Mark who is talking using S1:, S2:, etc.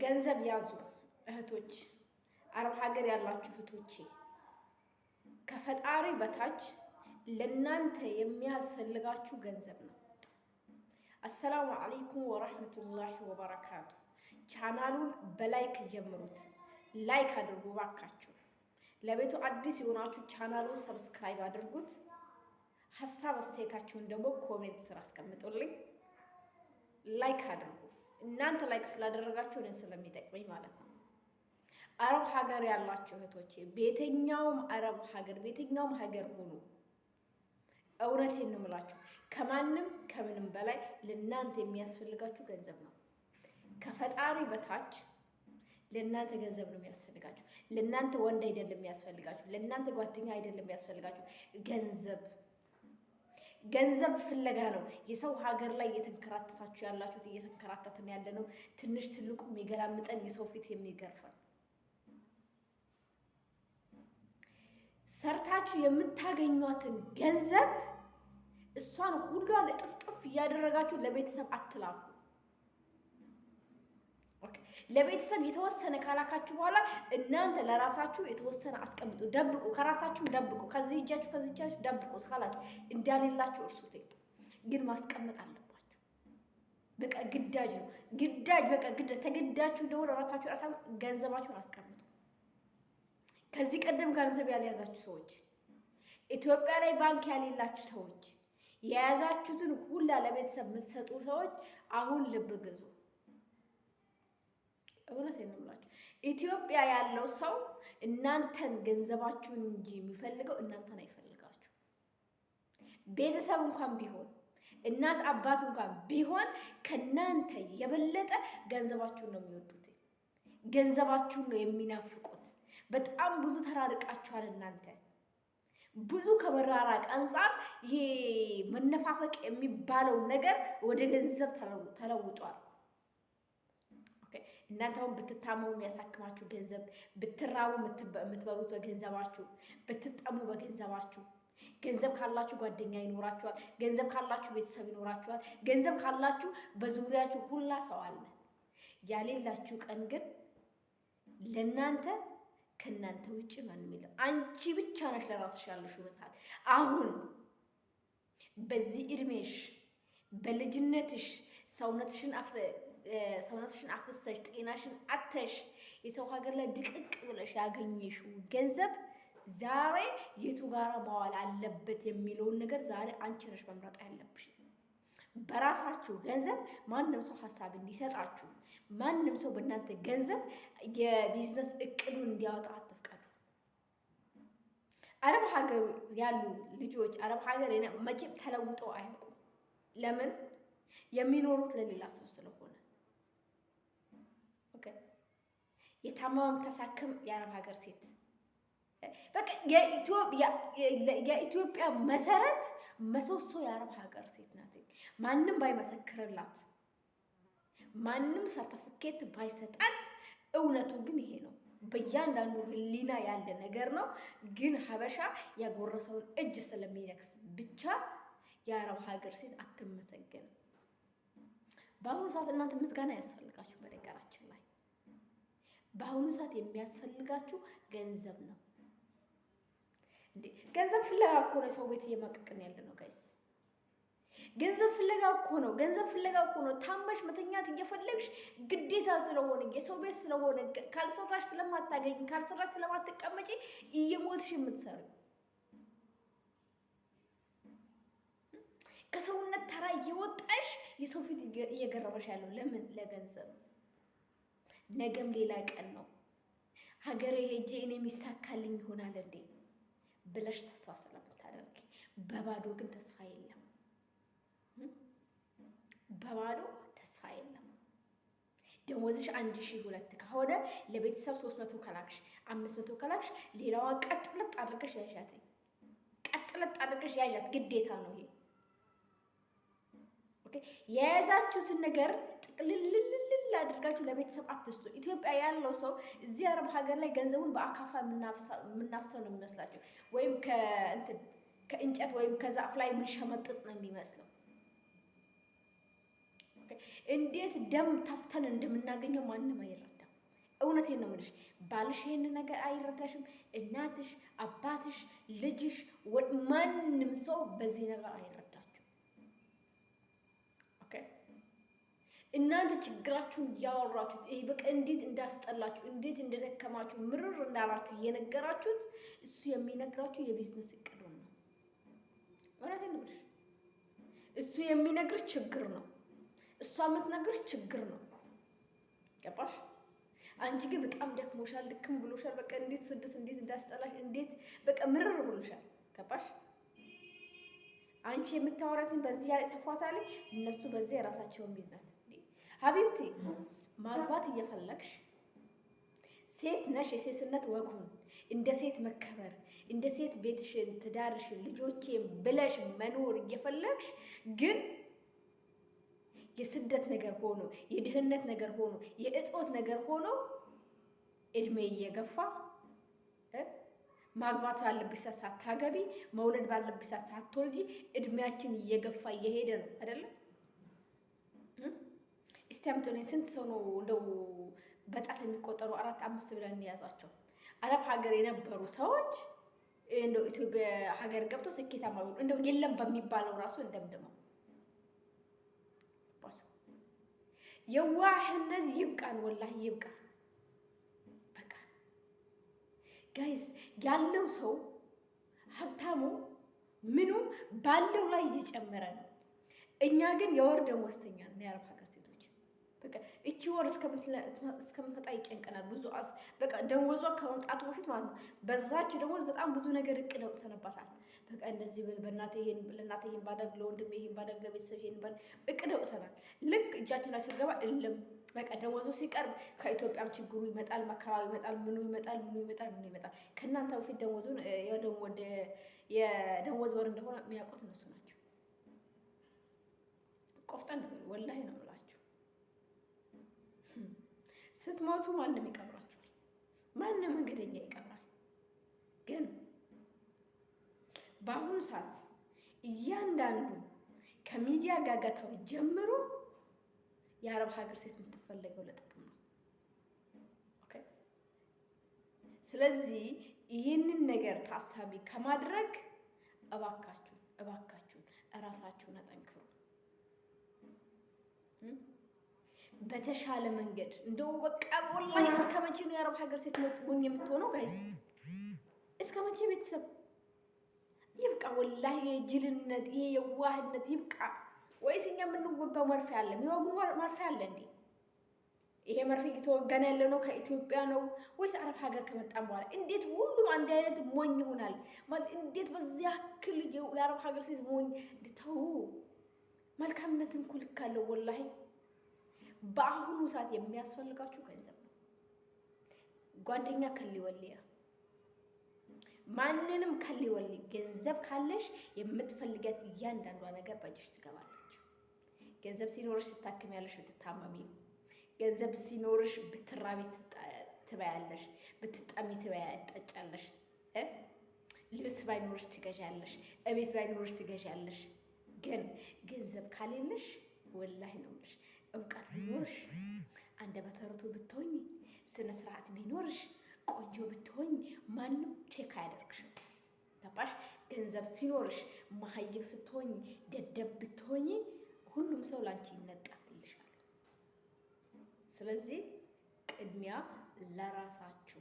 S1: ገንዘብ ያዙ እህቶች፣ አረብ ሀገር ያላችሁ እህቶቼ፣ ከፈጣሪ በታች ለናንተ የሚያስፈልጋችሁ ገንዘብ ነው። አሰላሙ አለይኩም ወራህመቱላሂ ወበረካቱ። ቻናሉን በላይክ ጀምሩት። ላይክ አድርጉ ባካችሁ። ለቤቱ አዲስ የሆናችሁ ቻናሉን ሰብስክራይብ አድርጉት። ሀሳብ አስተያየታችሁን ደግሞ ኮሜንት ስር አስቀምጡልኝ። ላይክ አድርጉ። እናንተ ላይክ ስላደረጋችሁ እኔን ስለሚጠቅመኝ ማለት ነው። አረብ ሀገር ያላችሁ እህቶቼ በየትኛውም አረብ ሀገር በየትኛውም ሀገር ሆኑ፣ እውነቴን ነው የምላችሁ ከማንም ከምንም በላይ ለእናንተ የሚያስፈልጋችሁ ገንዘብ ነው። ከፈጣሪ በታች ለእናንተ ገንዘብ ነው የሚያስፈልጋችሁ። ለእናንተ ወንድ አይደለም የሚያስፈልጋችሁ፣ ለእናንተ ጓደኛ አይደለም የሚያስፈልጋችሁ። ገንዘብ ፍለጋ ነው የሰው ሀገር ላይ እየተንከራተታችሁ ያላችሁት። እየተንከራተትን ያለ ነው። ትንሽ ትልቁ የሚገላምጠን የሰው ፊት የሚገርፈን። ሰርታችሁ የምታገኟትን ገንዘብ እሷን ሁሏን እጥፍጥፍ እያደረጋችሁ ለቤተሰብ አትላኩ። ለቤተሰብ የተወሰነ ካላካችሁ በኋላ እናንተ ለራሳችሁ የተወሰነ አስቀምጡ፣ ደብቁ፣ ከራሳችሁ ደብቁ፣ ከዚህ እጃችሁ ደብቁ። ካላስ እንዳሌላችሁ እርሱት። ግን ማስቀመጥ አለባችሁ። በቃ ግዳጅ ነው። ግዳጅ በቃ ግዳጅ ተገዳችሁ ደግሞ ለራሳችሁ ገንዘባችሁን አስቀምጡ። ከዚህ ቀደም ገንዘብ ያልያዛችሁ ሰዎች፣ ኢትዮጵያ ላይ ባንክ ያሌላችሁ ሰዎች፣ የያዛችሁትን ሁላ ለቤተሰብ የምትሰጡ ሰዎች አሁን ልብ ግዙ። እውነት ነው የምላችሁ። ኢትዮጵያ ያለው ሰው እናንተን ገንዘባችሁን እንጂ የሚፈልገው እናንተን አይፈልጋችሁ። ቤተሰብ እንኳን ቢሆን እናት አባት እንኳን ቢሆን ከናንተ የበለጠ ገንዘባችሁን ነው የሚወዱት። ገንዘባችሁን ነው የሚናፍቁት። በጣም ብዙ ተራርቃችኋል እናንተ። ብዙ ከመራራቅ አንጻር ይሄ መነፋፈቅ የሚባለው ነገር ወደ ገንዘብ ተለውጧል። እናንተ አሁን ብትታመሙ የሚያሳክማችሁ ገንዘብ፣ ብትራቡ የምትበሉት በገንዘባችሁ፣ ብትጠሙ በገንዘባችሁ። ገንዘብ ካላችሁ ጓደኛ ይኖራችኋል። ገንዘብ ካላችሁ ቤተሰብ ይኖራችኋል። ገንዘብ ካላችሁ በዙሪያችሁ ሁላ ሰው አለ። ያሌላችሁ ቀን ግን ለእናንተ ከእናንተ ውጭ ማንም የለም። አንቺ ብቻ ነሽ ለራስሽ ያለሽው በሰዓት። አሁን በዚህ እድሜሽ በልጅነትሽ ሰውነትሽን አፍሰሽ ጤናሽን አተሽ የሰው ሀገር ላይ ድቅቅ ብለሽ ያገኘሽው ገንዘብ ዛሬ የቱ ጋር መዋል አለበት የሚለውን ነገር ዛሬ አንቺ ነሽ መምረጥ ያለብሽ። በራሳችሁ ገንዘብ ማንም ሰው ሀሳብ እንዲሰጣችሁ፣ ማንም ሰው በእናንተ ገንዘብ የቢዝነስ እቅዱን እንዲያወጣ አትፍቀዱ። አረብ ሀገር ያሉ ልጆች አረብ ሀገር መቼም ተለውጠው አያውቁም። ለምን? የሚኖሩት ለሌላ ሰው ስለሆነ። የታመመም ተሳክም የአረብ ሀገር ሴት በቃ የኢትዮጵያ መሰረት መሰሶ የአረብ ሀገር ሴት ናት። ማንም ባይመሰክርላት፣ ማንም ሰርተፍኬት ባይሰጣት፣ እውነቱ ግን ይሄ ነው። በእያንዳንዱ ህሊና ያለ ነገር ነው። ግን ሀበሻ ያጎረሰውን እጅ ስለሚነክስ ብቻ የአረብ ሀገር ሴት አትመሰገንም። በአሁኑ ሰዓት እናንተ ምስጋና ያስፈልጋችሁ። በነገራችን ላይ በአሁኑ ሰዓት የሚያስፈልጋችሁ ገንዘብ ነው። እንዴ ገንዘብ ፍለጋ እኮ ነው ሰው ቤት እየማቀቅን ያለ ነው ጋይስ። ገንዘብ ፍለጋ እኮ ነው። ገንዘብ ፍለጋ እኮ ነው። ታመሽ መተኛት እየፈለግሽ ግዴታ ስለሆነ የሰው ቤት ስለሆነ ካልሰራሽ ስለማታገኝ ካልሰራሽ ስለማትቀመጪ እየሞትሽ የምትሰሪ ከሰውነት ተራ እየወጣሽ የሰው ፊት እየገረመሽ ያለው ለምን? ለገንዘብ። ነገም ሌላ ቀን ነው። ሀገሬ ሄጄ እኔ የሚሳካልኝ ይሆናል እንዴ ብለሽ ተስፋ ስለምታደርጊ፣ በባዶ ግን ተስፋ የለም። በባዶ ተስፋ የለም። ደሞዝሽ 1002 ከሆነ ለቤተሰብ 300 ከላክሽ 500 ከላክሽ ሌላዋ ቀጥለጥ አድርገሽ ያዣት። ቀጥለጥ አድርገሽ ያዣት ግዴታ ነው ይሄ። የያዛችሁትን ነገር ጥቅልልልል አድርጋችሁ ለቤተሰብ አትስጡ። ኢትዮጵያ ያለው ሰው እዚህ አረብ ሀገር ላይ ገንዘቡን በአካፋ የምናፍሰው ነው የሚመስላችሁ፣ ወይም ከእንጨት ወይም ከዛፍ ላይ የምንሸመጥጥ ነው የሚመስለው። እንዴት ደም ተፍተን እንደምናገኘው ማንም አይረዳም። እውነቴን ነው የምልሽ። ባልሽ ይሄን ነገር አይረዳሽም። እናትሽ፣ አባትሽ፣ ልጅሽ፣ ማንም ሰው በዚህ ነገር አይረዳችሁም። ኦኬ እናንተ ችግራችሁን እያወራችሁት ይሄ በቃ እንዴት እንዳስጠላችሁ እንዴት እንደደከማችሁ ምርር እንዳላችሁ እየነገራችሁት እሱ የሚነግራችሁ የቢዝነስ እቅዱን ነው። እውነቴን ነው የምልሽ። እሱ የሚነግርሽ ችግር ነው። እሷ የምትነግርሽ ችግር ነው። ገባሽ? አንቺ ግን በጣም ደክሞሻል፣ ድክም ብሎሻል። በቃ እንዴት ስደት እንዴት እንዳስጠላሽ እንዴት በቃ ምርር ብሎሻል። ገባሽ? አንቺ የምታወራትን በዚህ ተፏታል፣ እነሱ በዚህ የራሳቸውን ቢዝነስ። ሀቢብቲ ማግባት እየፈለግሽ ሴት ነሽ፣ የሴትነት ወጉን እንደ ሴት መከበር እንደ ሴት ቤትሽን፣ ትዳርሽን፣ ልጆቼን ብለሽ መኖር እየፈለግሽ ግን የስደት ነገር ሆኖ የድህነት ነገር ሆኖ የእጦት ነገር ሆኖ እድሜ እየገፋ ማግባት ባለብሽ ሰዓት ሳታገቢ መውለድ ባለብሽ ሰዓት ሳትወልጂ እድሜያችን እየገፋ እየሄደ ነው አይደለም? እስቲ አምጡልኝ ስንት ሰው ነው እንደው በጣት የሚቆጠሩ 4 5 ብለን እንያዛቸው አረብ ሀገር የነበሩ ሰዎች እንደው ኢትዮጵያ ሀገር ገብተው ስኬታማ እንደው የለም በሚባለው ራሱ እንደምደመው የዋህነት ይብቃን፣ ወላሂ ይብቃ። በቃ ጋይስ ያለው ሰው ሀብታሙ ምኑ ባለው ላይ እየጨመረ ነው። እኛ ግን የወር ደመወዝተኛ ነው የአረብ ሀገር ሴቶች። በቃ እቺ ወር እስከምትመጣ ይጨንቀናል። ብዙ በቃ ደመወዟ ከመምጣቱ በፊት ማለት ነው። በዛች ደመወዝ በጣም ብዙ ነገር እቅድ አውጥተንባታል። በቃ እንደዚህ ብል ለእናቴ ይሄን ባደርግ፣ ለወንድሜ ይሄን ባደርግ፣ ለቤተሰብ ይሄን ባደርግ እቅድ አውጥተናል። ልክ እጃችን ላይ ስትገባ እልም በቃ ደመወዙ ሲቀርብ ከኢትዮጵያም ችግሩ ይመጣል፣ መከራው ይመጣል፣ ምኑ ይመጣል። ከእናንተ በፊት ደመወዙን የደመወዝ ወር እንደሆነ የሚያውቁት እነሱ ናቸው። ቆፍጠን በሉ፣ ወላሂ ነው የምላችሁ። ስትሞቱ ማንም ይቀብራችኋል፣ ማንም መንገደኛ ይቀብራል። ግን በአሁኑ ሰዓት እያንዳንዱ ከሚዲያ ጋጋታው ጀምሮ የአረብ ሀገር ሴት የምትፈለገው ለጥቅም ነው። ኦኬ። ስለዚህ ይህንን ነገር ታሳቢ ከማድረግ እባካችሁን እራሳችሁን አጠንክሩ። በተሻለ መንገድ እንደው በቃ ወላሂ እስከ መቼ ነው የአረብ ሀገር ሴት ሞኝ የምትሆነው? ጋይስ እስከ መቼ? ቤተሰብ ይብቃ። ወላሂ የጅልነት ይሄ የዋህነት ይብቃ። ወይስ እኛ የምንወጋው መርፌ አለ? የሚወጉን መርፌ አለ እንዴ? ይሄ መርፌ እየተወጋን ያለ ነው ከኢትዮጵያ ነው ወይስ አረብ ሀገር ከመጣን በኋላ? እንዴት ሁሉም አንድ አይነት ሞኝ ይሆናል ማለት? እንዴት በዚህ ያክል የአረብ ሀገር ሴት ሞኝ ተው። መልካምነትም እኮ ልክ አለው ወላሂ። በአሁኑ ሰዓት የሚያስፈልጋችሁ ገንዘብ ነው። ጓደኛ ከሊወልያ ማንንም ከሊወልይ ገንዘብ ካለሽ የምትፈልጊያት እያንዳንዷ ነገር በእጅሽ ትገባለች። ገንዘብ ሲኖርሽ ትታከሚያለሽ፣ ብትታመሚ። ገንዘብ ሲኖርሽ ብትራቢ ትበያለሽ፣ ብትጠሚ ትጠጫለሽ። ልብስ ባይኖርሽ ትገዣለሽ፣ እቤት ባይኖርሽ ትገዣለሽ። ግን ገንዘብ ካሌለሽ ወላሂ ነው የምልሽ እውቀት ቢኖርሽ አንደበተ ርቱዕ ብትሆኝ ስነ ስርዓት ቢኖርሽ ቆንጆ ብትሆኝ ማንም ቼክ አያደርግሽም። ገባሽ? ገንዘብ ሲኖርሽ መሀይብ ስትሆኝ ደደብ ብትሆኝ ሁሉም ሰው ላንቺ ይነጠፍልሻል። ስለዚህ ቅድሚያ ለራሳችሁ